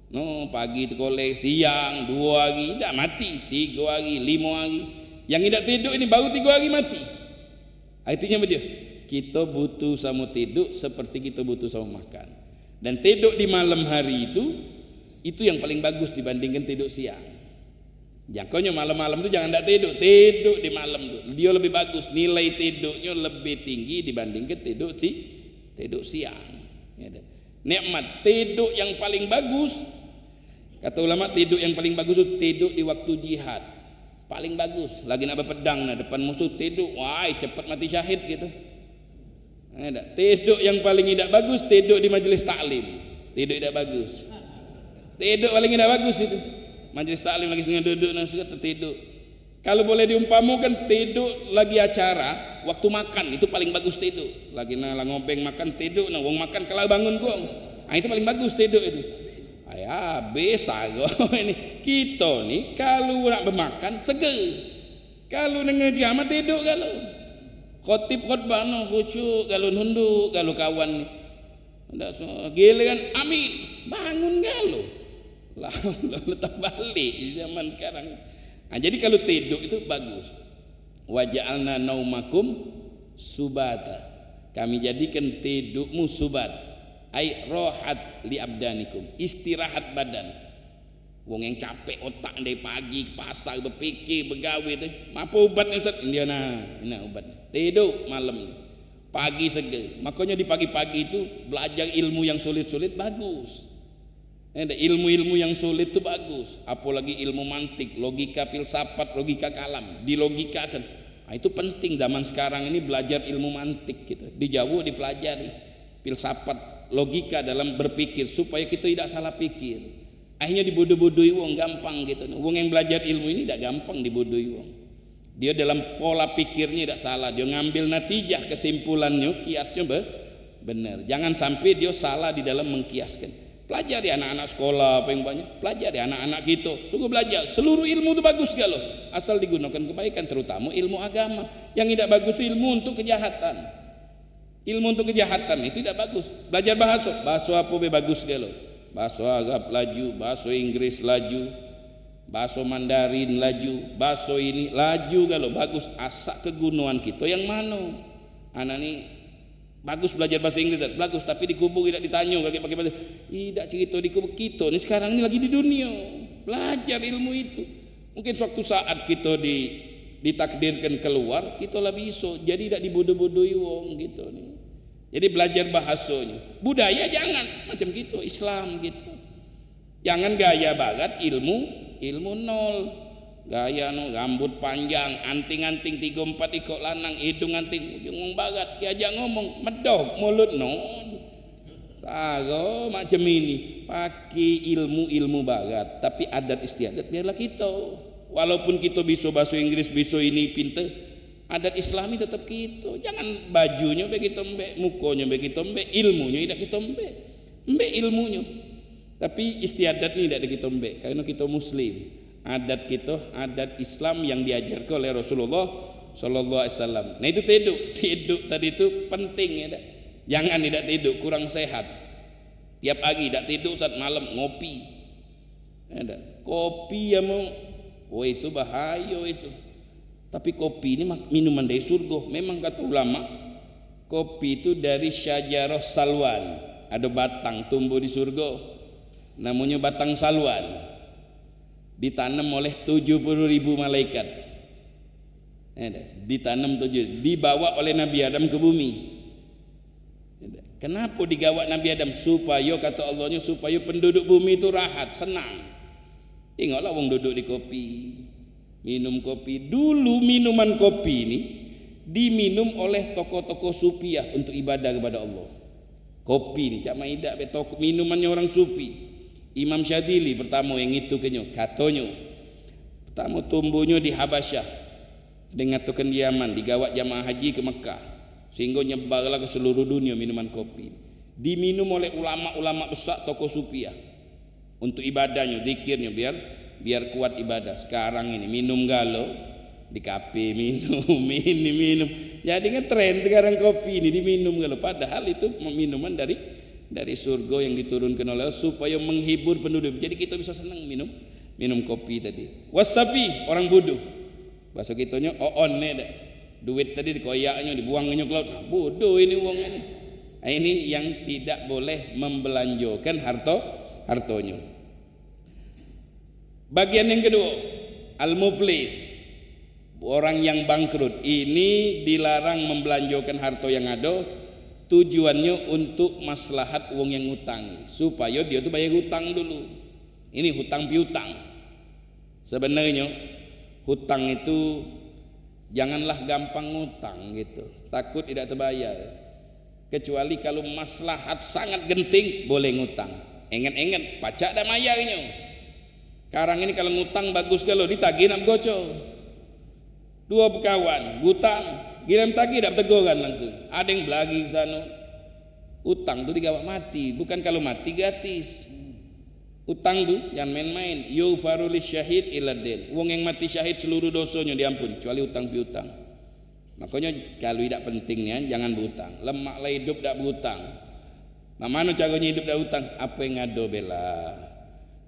No, pagi tekoleh, siang 2 hari tidak mati, 3 hari, 5 hari. Yang tidak tidur ini baru 3 hari mati. Artinya apa dia? Kita butuh sama tidur seperti kita butuh sama makan. Dan tidur di malam hari itu yang paling bagus dibandingkan tidur siang. Jangkaunya malam-malam itu jangan tidur di malam tuh. Dia lebih bagus, nilai tidurnya lebih tinggi dibandingkan tidur siang. Nikmat tidur yang paling bagus. Kata ulama tidur yang paling bagus itu tidur di waktu jihad. Paling bagus. Lagi nak berpedang depan musuh tidur, wah cepat mati syahid gitu. Tidur yang paling tidak bagus tidur di majelis taklim. Tidur tidak bagus. Tidur paling tidak bagus itu. Majelis taklim lagi setengah duduk dan suka tertidur. Kalau boleh diumpamakan tidur lagi acara waktu makan itu paling bagus tidur. Lagi ngobeng makan tidur, wong makan kalau bangun gong. Itu paling bagus tidur itu. Bisa ini kita nih kalau nak bermakan seger. Kalau dengar ceramah tidur kalau. Khotib khotbah khusyuk kalau nunduk kalau kawan nih. Ndak giliran amin bangun galau. Letak balik zaman sekarang. Nah, jadi kalau tidur itu bagus. Waja'alna naumakum subata. Kami jadikan tidukmu subat. Ai rohat li abdanikum, istirahat badan. Wong yang capek otak dari pagi ke pasar berpikir begawe tu, apa ubatnya Ustaz? Dia nah ubatnya. Tidur malam, pagi seger. Makanya di pagi-pagi itu belajar ilmu yang sulit-sulit bagus. Ada ilmu-ilmu yang sulit itu bagus, apalagi ilmu mantik, logika filsafat, logika kalam, dilogikakan. Nah, itu penting zaman sekarang ini belajar ilmu mantik gitu. Di Jawa dipelajari filsafat, logika dalam berpikir supaya kita tidak salah pikir. Akhirnya dibodoh-bodohi wong gampang gitu. Wong yang belajar ilmu ini tidak gampang dibodohi wong. Dia dalam pola pikirnya tidak salah, dia ngambil natijah kesimpulannya, kiasnya benar. Jangan sampai dia salah di dalam mengkiaskan. Pelajari anak-anak sekolah apa yang banyak, pelajari anak-anak kita, sungguh belajar. Seluruh ilmu itu bagus kalau asal digunakan kebaikan, terutama ilmu agama. Yang tidak bagus itu ilmu untuk kejahatan. Ilmu untuk kejahatan itu tidak bagus. Belajar bahasa apa bagus kalau? Bahasa Arab laju, bahasa Inggris laju, bahasa Mandarin laju, bahasa ini laju kalau bagus. Asak kegunuan kita yang mana? Anak ini bagus belajar bahasa Inggris, bagus, tapi dikubur tidak ditanya pakai bahasa. Tidak cerita dikubur kita. Ini sekarang ini lagi di dunia. Belajar ilmu itu. Mungkin suatu saat kita ditakdirkan keluar, kita lah bisa. Jadi tidak dibodoh-bodohi wong gitu nih. Jadi belajar bahasanya. Budaya jangan macam gitu, Islam gitu. Jangan gaya banget ilmu nol. Gaya no rambut panjang, anting-anting 34 ikut lanang, hidung anting ujung bagat, diajak ngomong medok mulut no. Sago macam ini, pakai ilmu bagat, tapi adat istiadat biarlah kita. Walaupun kita bisa bahasa Inggris, bisa ini pinter, adat Islami tetap kita. Jangan bajunya bagi kita mbek, mukanya bagi kita mbek, ilmunya tidak kita mbek ilmunya. Tapi istiadat ini tidak kita mbek, karena kita Muslim. Adat kita, adat Islam yang diajarkan oleh Rasulullah Sallallahu Alaihi Wasallam. Nah itu tidur tadi itu penting ya. Jangan tidak tidur, kurang sehat. Tiap pagi tidak tidur, saat malam ngopi. Ada kopi ya mau, oh itu bahaya itu. Tapi kopi ini minuman dari surga. Memang kata ulama, kopi itu dari syajarah salwan. Ada batang tumbuh di surga, namanya batang salwan. Ditanam oleh 70.000 malaikat. Ditanam 7, dibawa oleh Nabi Adam ke bumi. Kenapa digawa Nabi Adam? Supaya kata Allahnya, supaya penduduk bumi itu rahat, senang. Tengoklah wong duduk di kopi, minum kopi. Dulu minuman kopi ini diminum oleh tokoh-tokoh sufiah untuk ibadah kepada Allah. Kopi ini cak maidak minumannya orang sufi. Imam Syadili pertama yang itu katanya pertama tumbuhnya di Habasyah dengan tukan Yaman, digawat jamaah haji ke Mekah sehingga nyebarlah ke seluruh dunia minuman kopi. Diminum oleh ulama-ulama besar tokoh sufiah untuk ibadahnya, zikirnya biar kuat ibadah. Sekarang ini minum galau di kafe, minum. Jadi ngetren sekarang kopi ini diminum galau, padahal itu minuman dari surga yang diturunkan oleh Allah supaya menghibur penduduk. Jadi kita bisa senang minum kopi tadi. Wasafi orang bodoh. Bahasa kitanya oon dah. Duit tadi dikoyaknya, dibuangnya ke laut. Nah, bodoh ini uang ini. Nah, ini yang tidak boleh membelanjakan hartonya. Bagian yang kedua, al-muflis. Orang yang bangkrut. Ini dilarang membelanjakan harta yang ada. Tujuannya untuk maslahat wong yang ngutangi, supaya dia tuh bayar hutang dulu. Ini hutang piutang. Sebenarnya hutang itu janganlah gampang ngutang gitu, takut tidak terbayar. Kecuali kalau maslahat sangat genting boleh ngutang. Engen pajak dan mayarnya. Sekarang ini kalau ngutang bagus kalau ditagih nak gocor. Dua kawan ngutang, gilem tagih dapat teguran langsung. Ada yang belagi ke sana. Utang tu digawak mati, bukan kalau mati gratis. Utang tu jangan main-main. Yufaru lisyahid iladin. Wong yang mati syahid seluruh dosanya diampun, kecuali utang piutang. Makanya kalau tidak pentingnya jangan berutang. Lemaklah hidup tak berutang. Nah, mana caranya hidup tak berutang? Apa yang ada bela?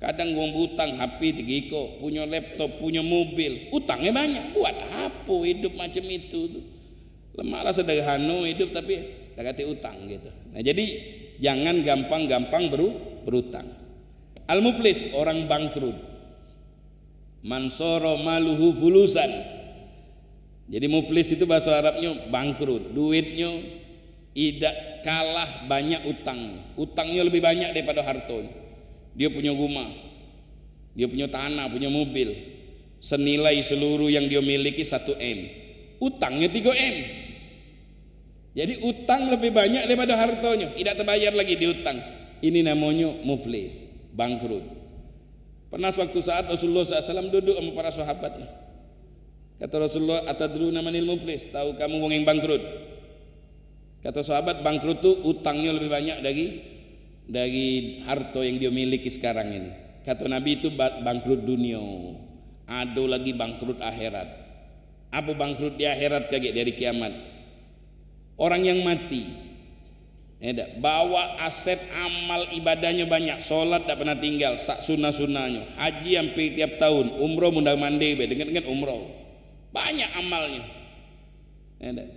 Kadang wong berutang HP 3 punya laptop, punya mobil, utangnya banyak. Buat apa hidup macam itu? Lemaklah sederhana hidup tapi dah kata utang gitu. Nah, jadi jangan gampang-gampang berutang. Al-muflis, orang bangkrut. Mansoro maluhu fulusan. Jadi muflis itu bahasa Arabnya bangkrut, duitnya tidak kalah banyak utangnya. Utangnya lebih banyak daripada hartanya. Dia punya rumah, dia punya tanah, punya mobil, senilai seluruh yang dia miliki 1 M. Utangnya 3 M. Jadi utang lebih banyak daripada hartanya, tidak terbayar lagi diutang. Ini namanya muflis, bangkrut. Pernah suatu saat Rasulullah SAW duduk sama para sahabatnya. Kata Rasulullah, atadruna manil muflis? Tahu kamu wong yang bangkrut? Kata sahabat, bangkrut itu utangnya lebih banyak dari harta yang dia miliki sekarang ini. Kata Nabi, itu bangkrut dunia. Ada lagi bangkrut akhirat. Apa bangkrut di akhirat kaget dari kiamat? Orang yang mati, bawa aset amal ibadahnya banyak, solat tak pernah tinggal, sak sunnah-sunnahnya, haji hampir tiap tahun, umroh mundang mandi, dengan umroh, banyak amalnya,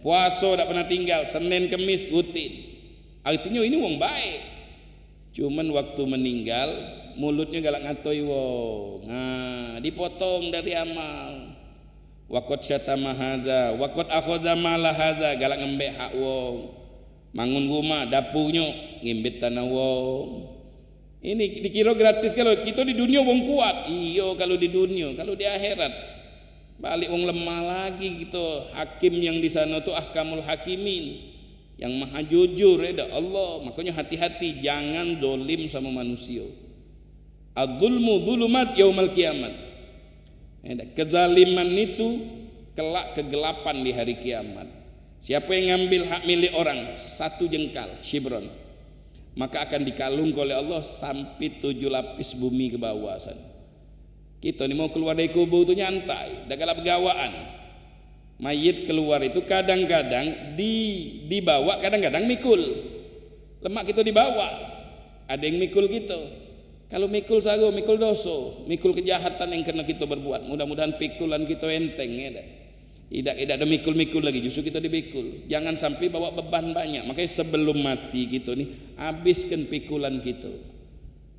puasa tak pernah tinggal, Senin Kemis rutin. Artinya ini wong baik, cuman waktu meninggal mulutnya galak ngatoi wong, dipotong dari amal. Wakot syatama haza, wakot akhoza malah haza, galak ngembek hak wong. Mangun rumah, dapurnya ngimbit tanah wong. Ini dikira gratis. Kalau kita di dunia wong kuat, iyo kalau di dunia. Kalau di akhirat balik wong lemah lagi gitu. Hakim yang di sana tuh ahkamul hakimin, yang maha jujur ya Allah. Makanya hati-hati, jangan dolim sama manusia. Adzulmu dzulumat yaumal kiamat. Kezaliman itu kelak kegelapan di hari kiamat. Siapa yang ngambil hak milik orang 1 jengkal shibron, maka akan dikalungkan oleh Allah sampai 7 lapis bumi ke bawah sana. Kita ni mau keluar dari kubur itu nyantai, dah galak begawaan. Mayit keluar itu kadang-kadang dibawa, kadang-kadang mikul. Lemak kita dibawa, ada yang mikul kita. Kalau mikul sago, mikul doso, mikul kejahatan yang kena kita berbuat. Mudah-mudahan pikulan kita enteng ya. Tidak ada mikul-mikul lagi, justru kita dipikul. Jangan sampai bawa beban banyak. Makanya sebelum mati kita nih, habiskan pikulan kita.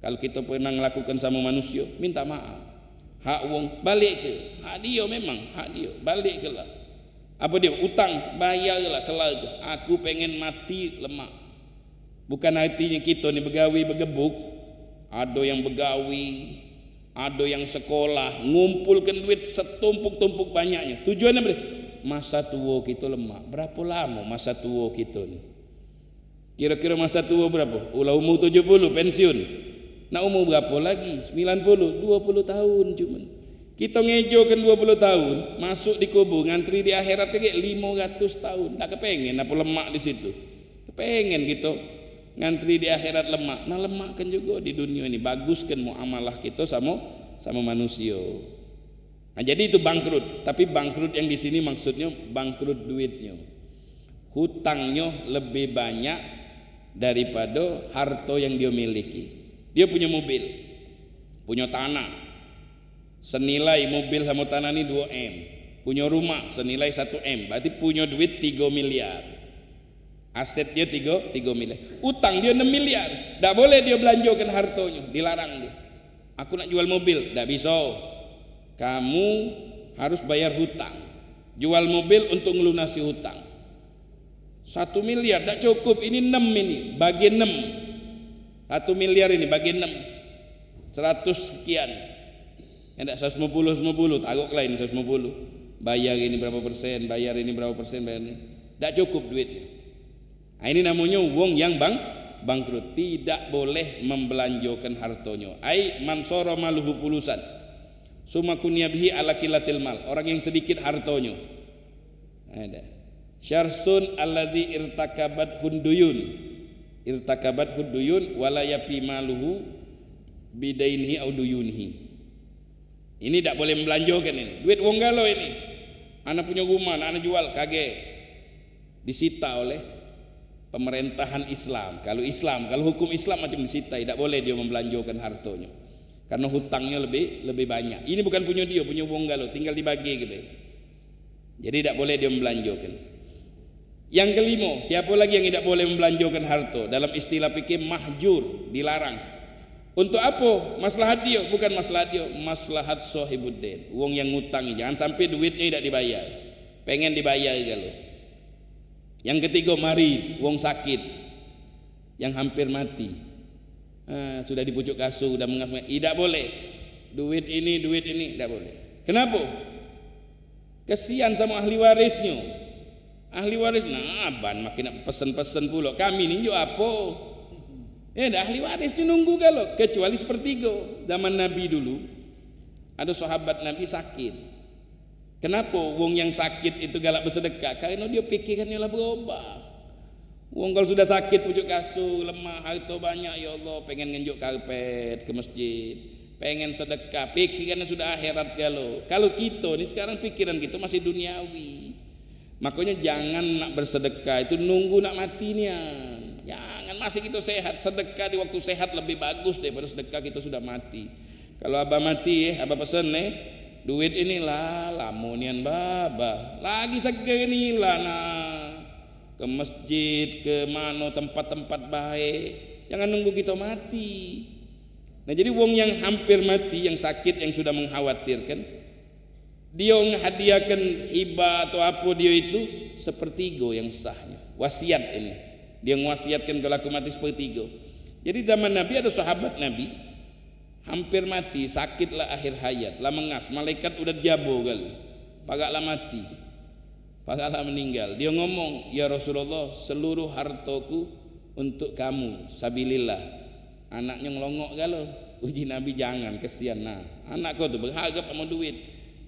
Kalau kita pernah melakukan sama manusia, minta maaf. Hak wong balik ke, hak dia memang hak dia, balik ke lah. Apa dia utang, bayarlah kelak. Aku pengen mati lemak. Bukan artinya kita nih begawi begebuk. Ada yang begawi, ada yang sekolah, ngumpulkan duit setumpuk-tumpuk banyaknya. Tujuannya apa? Masa tua kita lemah. Berapa lama masa tua kita ni? Kira-kira masa tua berapa? Ulah umur 70 pensiun. Nak umur berapa lagi? 90, 20 tahun cuman. Kita ngejokan 20 tahun, masuk di kubur, ngantri di akhirat kayak 500 tahun. Tak kepengen apa lemak di situ. Kepengen gitu. Ngantri di akhirat lemak, nah lemak kan juga di dunia ini. Baguskan muamalah kita sama manusia. Nah jadi itu bangkrut, tapi bangkrut yang di sini maksudnya bangkrut duitnya, hutangnya lebih banyak daripada harta yang dia miliki. Dia punya mobil, punya tanah, senilai mobil sama tanah ini 2 M, punya rumah senilai 1 M, berarti punya duit 3 miliar. Aset dia 3 miliar, utang dia 6 miliar. Tak boleh dia belanjakan hartanya, dilarang dia. Aku nak jual mobil, tak bisa. Kamu harus bayar hutang. Jual mobil untuk melunasi hutang. 1 miliar tak cukup, ini 6 ini, bagi 6. 1 miliar ini bagi 6. 100 sekian. Enggak 150, taruhlah ini 150. Bayar ini berapa persen, bayar ini berapa persen, bayar ini. Tak cukup duitnya. Nah, ini namanya wong yang bangkrut, tidak boleh membelanjakan hartonya. Ai mansara maluhu pulusan. Summa kunyabihi ala kilatil mal. Orang yang sedikit hartonya. Ada. Syarsun alladzi irtakabat hunduyun. Irtakabat hunduyun wala yafi maluhu bidainhi au duyunhi. Ini tidak boleh membelanjakan ini. Duit wong galau ini. Anak punya rumah, anak jual kage. Disita oleh pemerintahan Islam. Kalau hukum Islam macam disita, tidak boleh dia membelanjakan hartonya. Karena hutangnya lebih banyak. Ini bukan punya dia, punya wong galau, tinggal dibagi gitu. Jadi tidak boleh dia membelanjakan. Yang kelima, siapa lagi yang tidak boleh membelanjakan harta? Dalam istilah fikih mahjur, dilarang. Untuk apa? Maslahat dia, bukan maslahat dia, maslahat sahibuddin. Wong yang ngutangi, jangan sampai duitnya tidak dibayar. Pengen dibayar kalau. Yang ketiga, marid, wong sakit yang hampir mati. Sudah di pucuk kasur, sudah mengasuh, tidak boleh. Duit ini, tidak boleh. Kenapa? Kesian sama ahli warisnya. Ahli waris, ban makin pesen-pesen pula. Kami ini juga apa? Ahli waris itu nunggu kalau. Kecuali sepertiga. Zaman Nabi dulu, ada sahabat Nabi sakit. Kenapa? Wong yang sakit itu galak bersedekah. Karena dia pikirkannya lah berubah. Wong kalau sudah sakit pucuk kasur, lemah, harta banyak, ya Allah, pengen ngenjuk karpet ke masjid, pengen sedekah, pikirannya sudah akhirat galau. Kalau kita ini sekarang pikiran kita masih duniawi. Makanya jangan nak bersedekah itu nunggu nak mati nian. Jangan masih kita sehat, sedekah di waktu sehat lebih bagus daripada sedekah kita sudah mati. Kalau abah mati, abah pesen duit inilah lamonian babah. Lagi seger inilah ke masjid, ke mana tempat-tempat baik. Jangan nunggu kita mati. Nah, jadi wong yang hampir mati, yang sakit, yang sudah mengkhawatirkan, dia menghadiahkan hibah atau apa dia itu sepertiga yang sahnya. Wasiat ini. Dia mewasiatkan kalau aku mati sepertiga. Jadi zaman Nabi ada sahabat Nabi hampir mati, sakitlah akhir hayat, lah mengas, malaikat udah jabo kali. Pagaklah mati. Pagaklah meninggal. Dia ngomong, "Ya Rasulullah, seluruh hartaku untuk kamu, sabilillah." Anaknya ngelongok galau. Uji Nabi, jangan, kesian. Anak kau tuh berharga sama duit.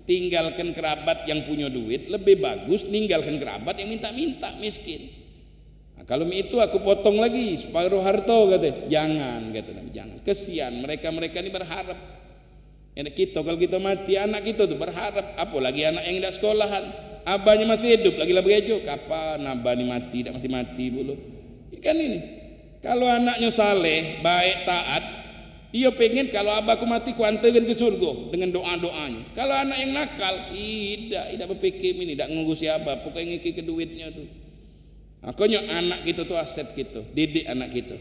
Tinggalkan kerabat yang punya duit, lebih bagus ninggalkan kerabat yang minta-minta miskin. Kalau itu aku potong lagi separuh harta, kata. Jangan, kata Nabi, jangan. Kesian mereka ini berharap. Kita kalau kita mati, anak kita tuh berharap, apalagi anak yang tidak sekolahan. Abahnya masih hidup lagi lah berejo, kapan abah ini mati, tidak mati dulu. Kan ini. Kalau anaknya saleh, baik, taat, dia pengen kalau abahku mati ku anterin ke surga dengan doa-doanya. Kalau anak yang nakal, tidak berpikir ini, tidak ngurusi abah, pokoknya ngikir ke duitnya tuh. Makanya anak kita tuh aset kita, didik anak kita.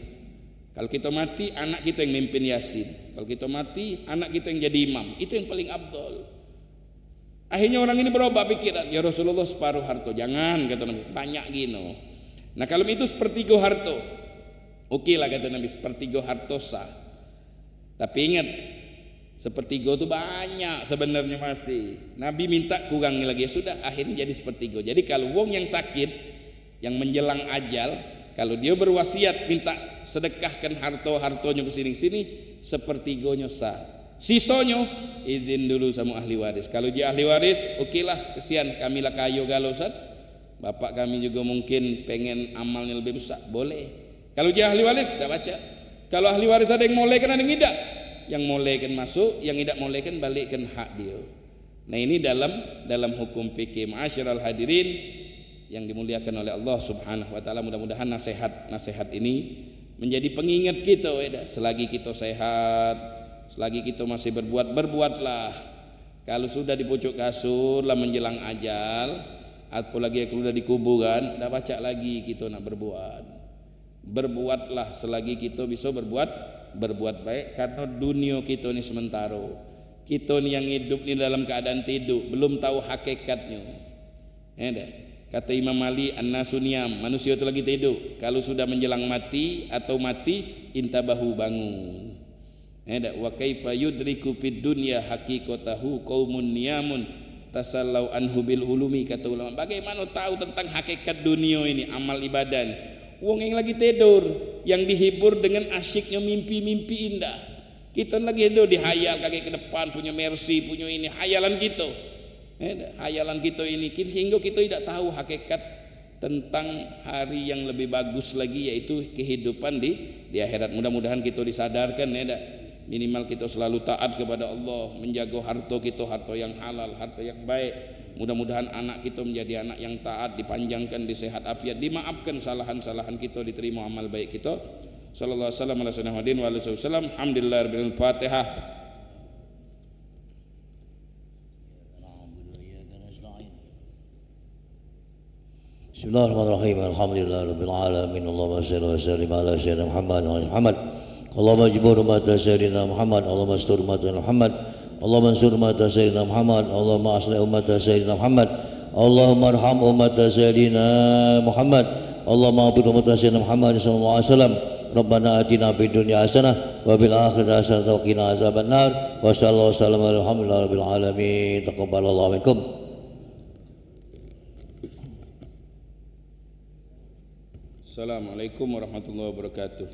Kalau kita mati, anak kita yang mimpin Yasin. Kalau kita mati, anak kita yang jadi imam. Itu yang paling abdol. Akhirnya orang ini berubah pikiran, ya Rasulullah separuh harta. Jangan, kata Nabi, banyak gino. Nah kalau itu sepertiga harta, oke lah kata Nabi, sepertiga harta sah. Tapi ingat, sepertiga itu banyak sebenarnya masih. Nabi minta kurangi lagi, ya sudah, akhirnya jadi sepertiga. Jadi kalau wong yang sakit, yang menjelang ajal, kalau dia berwasiat minta sedekahkan harta-hartanya ke sini-sini, sepertiganya sah. Sisanya izin dulu sama ahli waris. Kalau dia ahli waris, oke lah, kesian kami lah kayu galau Ustaz. Bapak kami juga mungkin pengen amalnya lebih besar, boleh. Kalau dia ahli waris, tidak baca. Kalau ahli waris ada yang molehkan, ada yang tidak. Yang molehkan masuk, yang tidak molehkan balikkan hak dia. Nah ini dalam hukum fikih. Ma'asyiral hadirin yang dimuliakan oleh Allah Subhanahu wa taala, mudah-mudahan nasihat ini menjadi pengingat kita selagi kita sehat, selagi kita masih berbuatlah. Kalau sudah di pucuk kasur lah menjelang ajal, apalagi kalau sudah di kuburan, dah baca lagi kita nak berbuatlah selagi kita bisa berbuat baik, karena dunia kita ini sementara. Kita ni yang hidup ni dalam keadaan tidur, belum tahu hakikatnya. Kata Imam Ali, an-nasu niyam, manusia itu lagi tidur. Kalau sudah menjelang mati atau mati, intabahu, bangun. Wa kaifa yudriku fid dunya haqiqatahu qaumun niyamun tasallau anhu bil ulumi, kata ulama. Bagaimana tahu tentang hakikat dunia ini, amal ibadah ini? Wong yang lagi tidur, yang dihibur dengan asyiknya mimpi-mimpi indah. Kita lagi tidur dihayal kaki ke depan, punya mercy, punya ini, hayalan kita. Hayalan kita ini, hingga kita tidak tahu hakikat tentang hari yang lebih bagus lagi, yaitu kehidupan di akhirat. Mudah-mudahan kita disadarkan, minimal kita selalu taat kepada Allah, menjaga harta kita, harta yang halal, harta yang baik. Mudah-mudahan anak kita menjadi anak yang taat, dipanjangkan, disehat afiat, dimaafkan salahan-salahan kita, diterima amal baik kita. Sallallahu alaihi wasallam. Alhamdulillahirabbil Fatihah. Bismillahirrahmanirrahim. Alhamdulillahirabbil alamin. Allahumma shalli wa sallim ala sayyidina Muhammad wa ala Muhammad. Allahumma jibur mata sayyidina Muhammad. Allahumma astur mata Muhammad. Allahumma ansur mata sayyidina Muhammad. Allahumma aslih mata sayyidina Muhammad. Allahumma arham mata sayyidina Muhammad. Allahumma ampun mata sayyidina Muhammad sallallahu alaihi wasallam. Rabbana atina fid dunya hasanah wa fil akhirati hasanah wa qina azabannar. Wa sallallahu wasallam alhamdulillahi rabbil alamin. Taqabbalallahu minkum. Assalamualaikum warahmatullahi wabarakatuh.